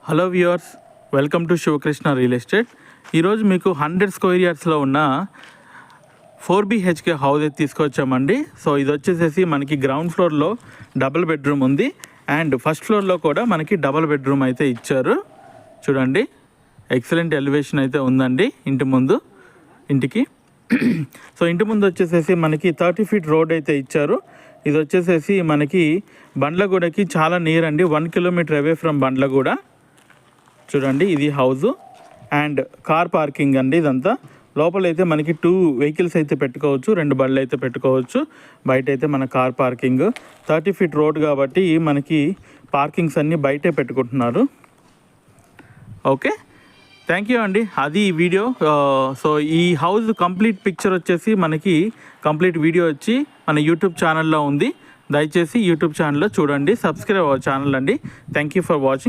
Hello viewers, welcome to Sivakrishna real estate. ఈరోజు మీకు 100 square యార్డ్స్లో ఉన్న 4BHK హౌస్ అయితే తీసుకొచ్చామండి. సో ఇది వచ్చేసేసి మనకి గ్రౌండ్ ఫ్లోర్లో డబుల్ బెడ్రూమ్ ఉంది అండ్ ఫస్ట్ ఫ్లోర్లో కూడా మనకి డబుల్ బెడ్రూమ్ అయితే ఇచ్చారు. చూడండి, ఎక్సలెంట్ ఎలివేషన్ అయితే ఉందండి ఇంటికి. సో ఇంటి ముందు వచ్చేసేసి మనకి 30 ఫీట్ రోడ్ అయితే ఇచ్చారు. ఇది వచ్చేసేసి మనకి బండ్లగూడకి చాలా నియర్ అండి, 1 కిలోమీటర్ అవే ఫ్రమ్ బండ్లగూడ. చూడండి, ఇది హౌజు అండ్ కార్ పార్కింగ్ అండి. ఇదంతా లోపలైతే మనకి 2 వెహికల్స్ అయితే పెట్టుకోవచ్చు, 2 బండ్లు అయితే పెట్టుకోవచ్చు. బయట అయితే మన కార్ పార్కింగ్ 30 ఫీట్ రోడ్ కాబట్టి మనకి పార్కింగ్స్ అన్నీ బయటే పెట్టుకుంటున్నారు. ఓకే, థ్యాంక్ యూ అండి. అది ఈ వీడియో. సో ఈ హౌస్ కంప్లీట్ పిక్చర్ వచ్చేసి మనకి కంప్లీట్ వీడియో వచ్చి మన యూట్యూబ్ ఛానల్లో ఉంది. దయచేసి యూట్యూబ్ ఛానల్లో చూడండి, సబ్స్క్రైబ్ అవర్ ఛానల్ అండి. Thank you for watching.